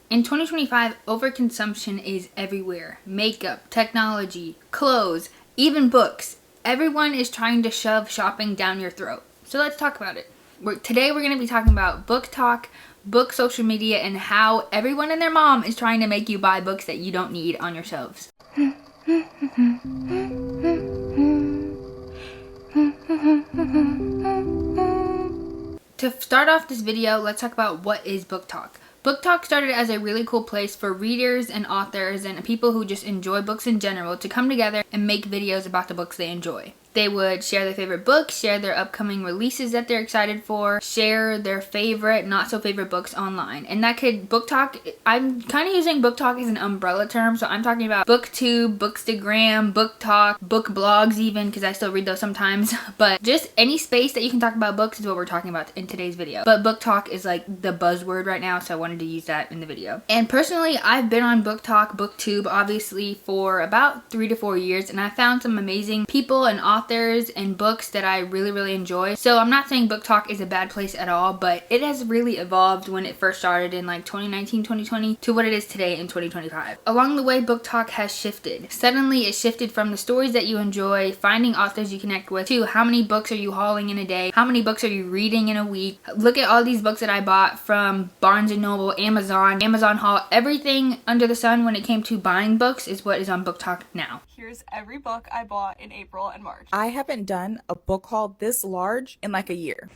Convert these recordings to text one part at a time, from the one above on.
In 2025, overconsumption is everywhere. Makeup, technology, clothes, even books. Everyone is trying to shove shopping down your throat. So let's talk about it. Today we're going to be talking about BookTok, book social media, and how everyone and their mom is trying to make you buy books that you don't need on your shelves. To start off this video, let's talk about what is BookTok. BookTok started as a really cool place for readers and authors and people who just enjoy books in general to come together and make videos about the books they enjoy. They would share their favorite books, share their upcoming releases that they're excited for, share their favorite, not so favorite books online. And that could, BookTok, I'm kind of using BookTok as an umbrella term, so I'm talking about BookTube, Bookstagram, BookTok, book blogs even, because I still read those sometimes. But just any space that you can talk about books is what we're talking about in today's video. But BookTok is like the buzzword right now, so I wanted to use that in the video. And personally, I've been on BookTok, BookTube, obviously, for about 3 to 4 years, and I found some amazing people and authors and books that I really enjoy. So I'm not saying BookTok is a bad place at all, but it has really evolved when it first started in like 2019, 2020 to what it is today in 2025. Along the way, BookTok has shifted. Suddenly it shifted from the stories that you enjoy, finding authors you connect with, to how many books are you hauling in a day, how many books are you reading in a week. Look at all these books that I bought from Barnes & Noble, Amazon haul, everything under the sun when it came to buying books is what is on BookTok now. Here's every book I bought in April and March. I haven't done a book haul this large in like a year.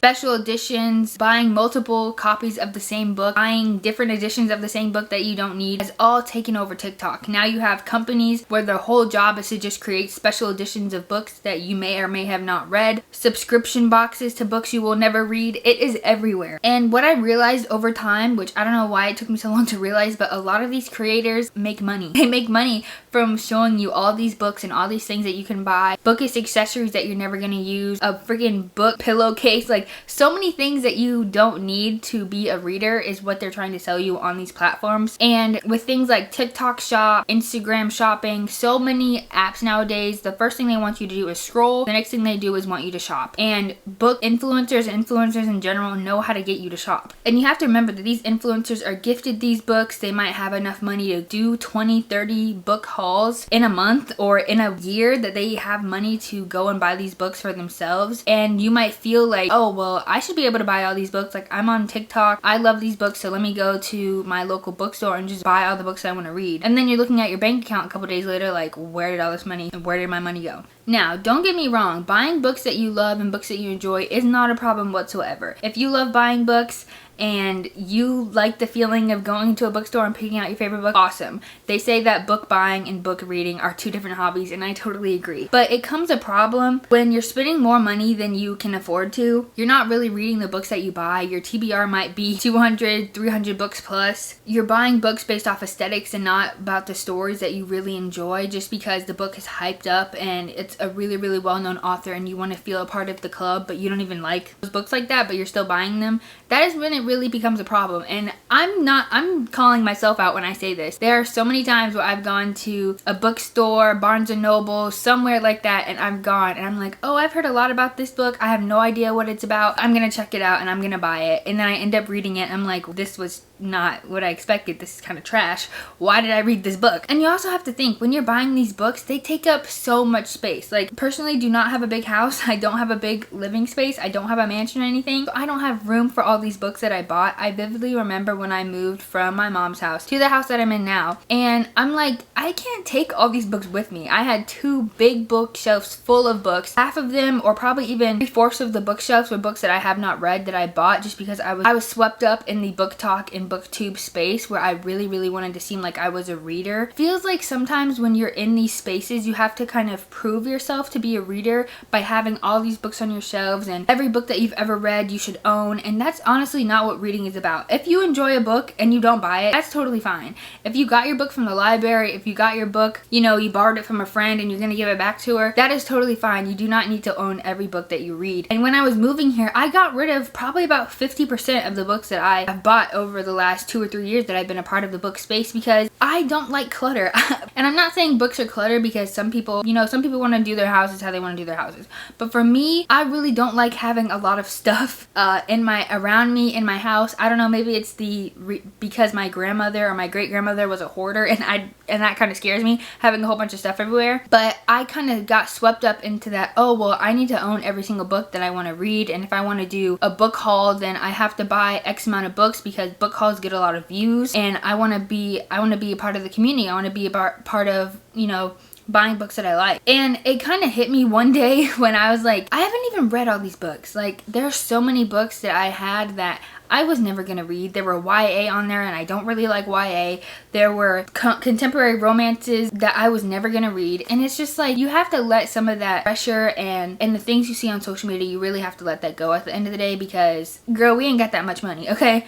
Special editions, buying multiple copies of the same book, buying different editions of the same book that you don't need has all taken over TikTok. Now you have companies where their whole job is to just create special editions of books that you may or may have not read, subscription boxes to books you will never read. It is everywhere. And what I realized over time, which I don't know why it took me so long to realize, but a lot of these creators make money. They make money from showing you all these books and all these things that you can buy, bookish accessories that you're never gonna use, a freaking book pillowcase, like so many things that you don't need to be a reader is what they're trying to sell you on these platforms. And with things like TikTok Shop, Instagram shopping, so many apps nowadays, the first thing they want you to do is scroll. The next thing they do is want you to shop. And book influencers in general know how to get you to shop. And you have to remember that these influencers are gifted these books. They might have enough money to do 20, 30 book hauls in a month or in a year that they have money to go and buy these books for themselves. And you might feel like, oh, well, I should be able to buy all these books. Like, I'm on TikTok. I love these books, so let me go to my local bookstore and just buy all the books I want to read. And then you're looking at your bank account a couple days later like, where did all this money and where did my money go? Now, don't get me wrong. Buying books that you love and books that you enjoy is not a problem whatsoever. If you love buying books and you like the feeling of going to a bookstore and picking out your favorite book, awesome. They say that book buying and book reading are two different hobbies, and I totally agree. But it comes a problem when you're spending more money than you can afford to. You're not really reading the books that you buy. Your TBR might be 200, 300 books plus. You're buying books based off aesthetics and not about the stories that you really enjoy just because the book is hyped up and it's a really well-known author and you want to feel a part of the club, but you don't even like those books like that, but you're still buying them. That is when it really becomes a problem. And I'm calling myself out when I say this. There are so many times where I've gone to a bookstore, Barnes & Noble, somewhere like that, and I've gone and I'm like, oh, I've heard a lot about this book. I have no idea what it's about. I'm gonna check it out and I'm gonna buy it. And then I end up reading it and I'm like, this was not what I expected. This is kind of trash. Why did I read this book? And you also have to think, when you're buying these books, they take up so much space. Like, personally, do not have a big house. I don't have a big living space. I don't have a mansion or anything. So I don't have room for all these books that I bought. I vividly remember when I moved from my mom's house to the house that I'm in now, and I'm like, I can't take all these books with me. I had 2 big bookshelves full of books. Half of them, or probably even 3/4 of the bookshelves, were books that I have not read that I bought just because I was swept up in the BookTok and BookTube space where I really wanted to seem like I was a reader. Feels like sometimes when you're in these spaces, you have to kind of prove yourself to be a reader by having all these books on your shelves, and every book that you've ever read you should own. And that's honestly not what reading is about. If you enjoy enjoy a book and you don't buy it, that's totally fine. If you got your book from the library, if you got your book, you know, you borrowed it from a friend and you're gonna give it back to her, that is totally fine. You do not need to own every book that you read. And when I was moving here, I got rid of probably about 50% of the books that I have bought over the last 2 or 3 years that I've been a part of the book space, because I don't like clutter. And I'm not saying books are clutter, because some people, you know, some people want to do their houses how they want to do their houses. But for me, I really don't like having a lot of stuff around me in my house. I don't know, maybe it's because my grandmother or my great-grandmother was a hoarder, and that kind of scares me, having a whole bunch of stuff everywhere. But I kind of got swept up into that, oh well, I need to own every single book that I want to read, and if I want to do a book haul, then I have to buy X amount of books, because book hauls get a lot of views, and I want to be a part of the community. I want to be a part of, you know, buying books that I like. And it kind of hit me one day when I was like, I haven't even read all these books. Like, there are so many books that I had that I was never gonna read. There were YA on there, and I don't really like YA. There were contemporary romances that I was never gonna read. And it's just like, you have to let some of that pressure and the things you see on social media, you really have to let that go at the end of the day, because girl, we ain't got that much money, okay?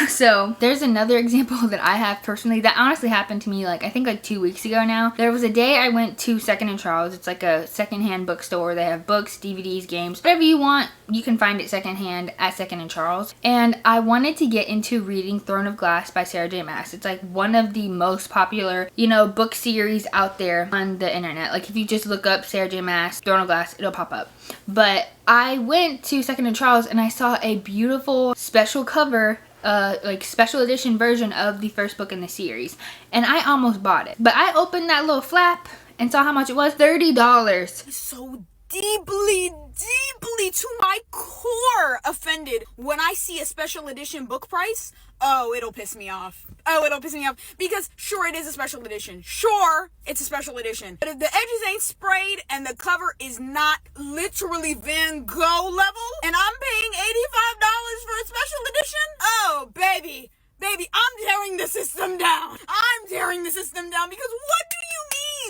So there's another example that I have personally that honestly happened to me, like, I think like 2 weeks ago now. There was a day I went to Second and Charles. It's like a secondhand bookstore. They have books, DVDs, games, whatever you want, you can find it secondhand at Second and Charles. And I wanted to get into reading Throne of Glass by Sarah J Maas. It's like one of the most popular, you know, book series out there on the internet. Like, if you just look up Sarah J Maas, Throne of Glass, it'll pop up. But I went to Second and Charles and I saw a beautiful special cover, like special edition version of the first book in the series, and I almost bought it. But I opened that little flap and saw how much it was. $30. So deeply to my core offended when I see a special edition book price. Oh, it'll piss me off. Because sure, it is a special edition. Sure, it's a special edition. But if the edges ain't sprayed and the cover is not literally Van Gogh level, and I'm paying $85 for a special edition, oh, baby, I'm tearing the system down. Because what do you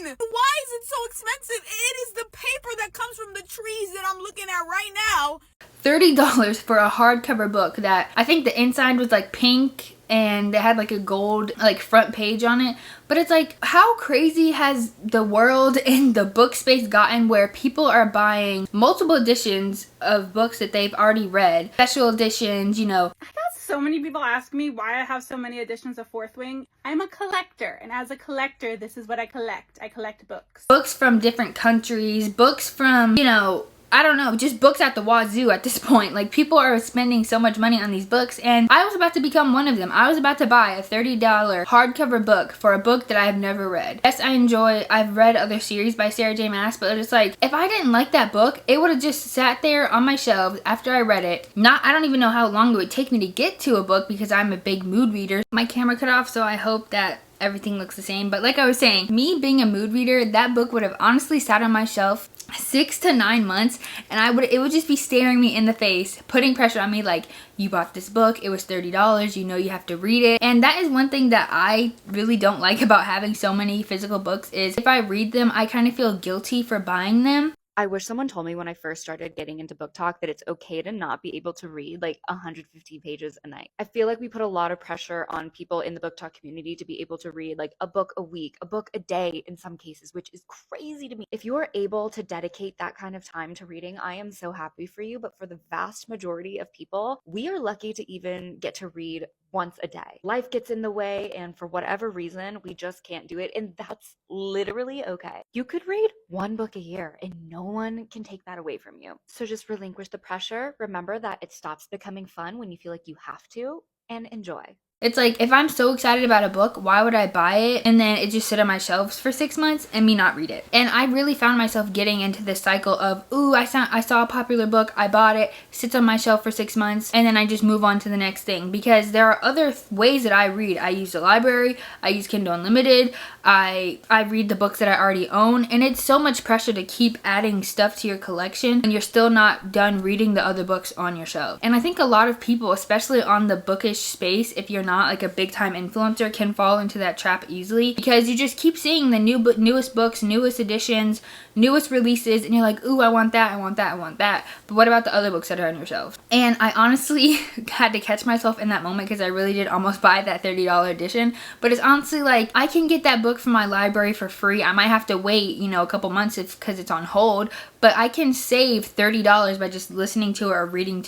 mean? Why is it so expensive? It is the paper that comes from the trees that I'm looking at right now. $30 for a hardcover book that I think the inside was like pink and it had like a gold like front page on it. But it's like, how crazy has the world and the book space gotten where people are buying multiple editions of books that they've already read, special editions, you know. I got so many people ask me why I have so many editions of Fourth Wing. I'm a collector, and as a collector, this is what I collect. I collect books. Books from different countries, books from, you know, I don't know, just books at the wazoo at this point. Like, people are spending so much money on these books, and I was about to become one of them. I was about to buy a $30 hardcover book for a book that I have never read. Yes, I've read other series by Sarah J Maas, but it's like, if I didn't like that book, it would have just sat there on my shelves after I read it. I don't even know how long it would take me to get to a book, because I'm a big mood reader. My camera cut off, so I hope that everything looks the same. But like I was saying, me being a mood reader, that book would have honestly sat on my shelf 6 to 9 months, and it would just be staring me in the face, putting pressure on me, like, you bought this book, it was $30, you know you have to read it. And that is one thing that I really don't like about having so many physical books, is if I read them, I kind of feel guilty for buying them. I wish someone told me when I first started getting into BookTok that it's okay to not be able to read like 150 pages a night. I feel like we put a lot of pressure on people in the BookTok community to be able to read like a book a week, a book a day in some cases, which is crazy to me. If you are able to dedicate that kind of time to reading, I am so happy for you. But for the vast majority of people, we are lucky to even get to read once a day. Life gets in the way, and for whatever reason, we just can't do it, and that's literally okay. You could read one book a year, and no one can take that away from you. So just relinquish the pressure. Remember that it stops becoming fun when you feel like you have to, and enjoy. It's like, if I'm so excited about a book, why would I buy it and then it just sit on my shelves for 6 months and me not read it? And I really found myself getting into this cycle of, ooh, I saw a popular book, I bought it, sits on my shelf for 6 months, and then I just move on to the next thing. Because there are other ways that I read. I use the library, I use Kindle Unlimited, I read the books that I already own, and it's so much pressure to keep adding stuff to your collection and you're still not done reading the other books on your shelf. And I think a lot of people, especially on the bookish space, if you're not not like a big time influencer can fall into that trap easily, because you just keep seeing the newest books, newest editions, newest releases, and you're like, ooh, I want that, I want that, I want that. But what about the other books that are on your shelves? And I honestly had to catch myself in that moment, because I really did almost buy that $30 edition. But it's honestly like, I can get that book from my library for free. I might have to wait, you know, a couple months because it's on hold, but I can save $30 by just listening to it or reading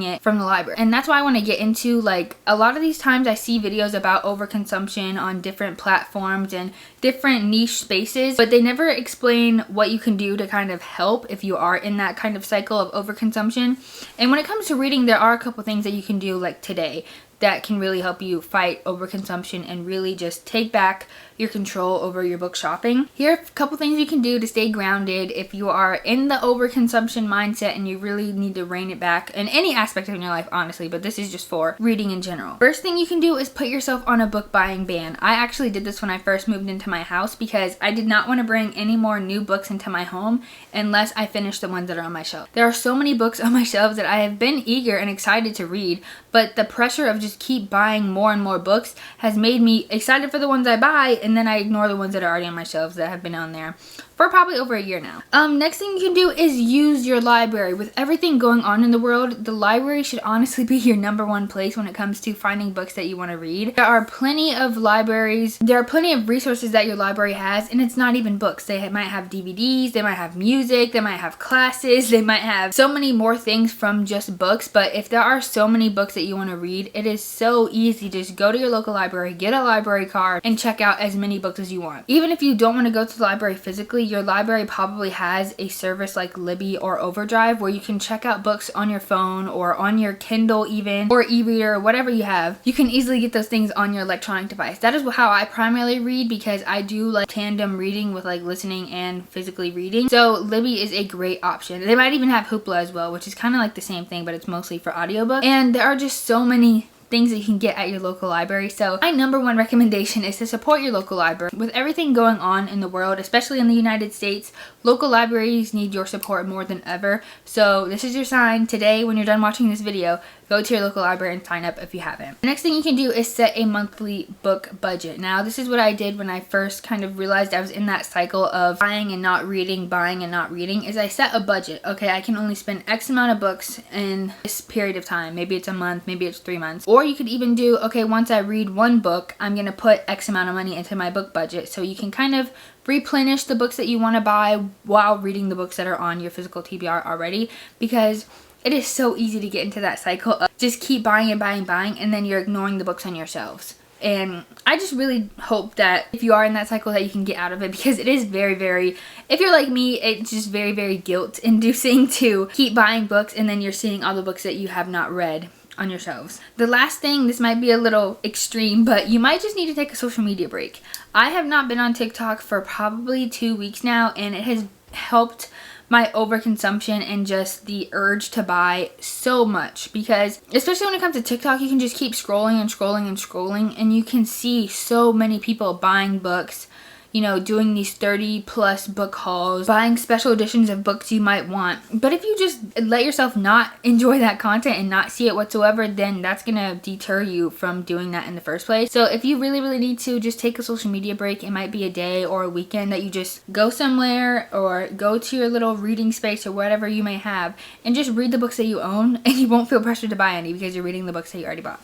it from the library. And that's why I want to get into, like, a lot of these times I see videos about overconsumption on different platforms and different niche spaces, but they never explain what you can do to kind of help if you are in that kind of cycle of overconsumption. And when it comes to reading, there are a couple things that you can do, like today, that can really help you fight overconsumption and really just take back your control over your book shopping. Here are a couple things you can do to stay grounded if you are in the overconsumption mindset and you really need to rein it back in any aspect of your life, honestly, but this is just for reading in general. First thing you can do is put yourself on a book buying ban. I actually did this when I first moved into my house, because I did not want to bring any more new books into my home unless I finished the ones that are on my shelf. There are so many books on my shelves that I have been eager and excited to read, but the pressure of just keep buying more and more books has made me excited for the ones I buy, and then I ignore the ones that are already on my shelves that have been on there for probably over a year now. Next thing you can do is use your library. With everything going on in the world, the library should honestly be your #1 place when it comes to finding books that you want to read. There are plenty of libraries, there are plenty of resources that your library has, and it's not even books. They might have DVDs, they might have music, they might have classes, they might have so many more things from just books. But if there are so many books that you want to read, it is so easy to just go to your local library, get a library card, and check out as many books as you want. Even if you don't want to go to the library physically, your library probably has a service like Libby or Overdrive where you can check out books on your phone or on your Kindle even, or e-reader, or whatever you have. You can easily get those things on your electronic device. That is how I primarily read, because I do like tandem reading with like listening and physically reading. So Libby is a great option. They might even have Hoopla as well, which is kind of like the same thing, but it's mostly for audiobooks. And there are just so many things that you can get at your local library. So my #1 recommendation is to support your local library. With everything going on in the world, especially in the United States, local libraries need your support more than ever. So this is your sign today. When you're done watching this video, go to your local library and sign up if you haven't. The next thing you can do is set a monthly book budget. Now, this is what I did when I first kind of realized I was in that cycle of buying and not reading, buying and not reading, is I set a budget. Okay, I can only spend X amount of books in this period of time. Maybe it's a month, maybe it's 3 months. Or you could even do, okay, once I read one book, I'm gonna put X amount of money into my book budget. So you can kind of replenish the books that you want to buy while reading the books that are on your physical TBR already, because it is so easy to get into that cycle of just keep buying and buying and buying, and then you're ignoring the books on your shelves. And I just really hope that if you are in that cycle that you can get out of it, because it is very, if you're like me, it's just very guilt inducing to keep buying books and then you're seeing all the books that you have not read on your shelves. The last thing, this might be a little extreme, but you might just need to take a social media break. I have not been on TikTok for probably 2 weeks now, and it has helped my overconsumption and just the urge to buy so much, because especially when it comes to TikTok, you can just keep scrolling and scrolling and scrolling, and you can see so many people buying books, you know, doing these 30+ book hauls, buying special editions of books you might want. But if you just let yourself not enjoy that content and not see it whatsoever, then that's gonna deter you from doing that in the first place. So if you really need to just take a social media break, it might be a day or a weekend that you just go somewhere or go to your little reading space or whatever you may have and just read the books that you own, and you won't feel pressured to buy any because you're reading the books that you already bought.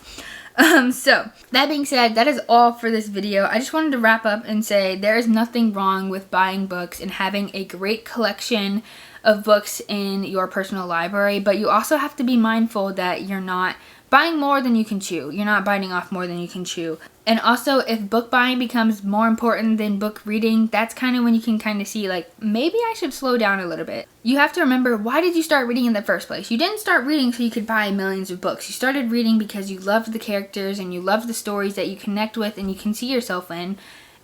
So that being said, that is all for this video. I just wanted to wrap up and say there is nothing wrong with buying books and having a great collection of books in your personal library, but you also have to be mindful that you're not buying more than you can chew. You're not biting off more than you can chew. And also, if book buying becomes more important than book reading, that's kind of when you can kind of see, like, maybe I should slow down a little bit. You have to remember, why did you start reading in the first place? You didn't start reading so you could buy millions of books. You started reading because you loved the characters and you loved the stories that you connect with and you can see yourself in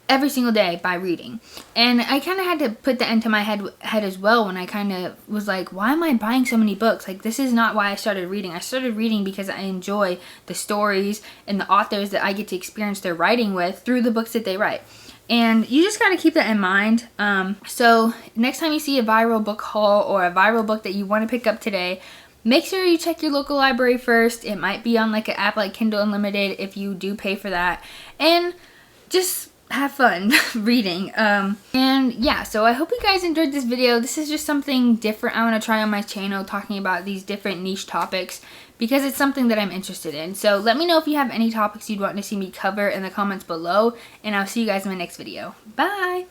every single day by reading. And I kind of had to put that into my head as well when I kind of was like, why am I buying so many books? Like, this is not why I started reading. I started reading because I enjoy the stories and the authors that I get to experience their writing with through the books that they write. And you just got to keep that in mind. So next time you see a viral book haul or a viral book that you want to pick up today, make sure you check your local library first. It might be on like an app like Kindle Unlimited if you do pay for that. And just have fun reading. And yeah, so I hope you guys enjoyed this video. This is just something different I want to try on my channel, talking about these different niche topics, because it's something that I'm interested in. So let me know if you have any topics you'd want to see me cover in the comments below, and I'll see you guys in my next video. Bye!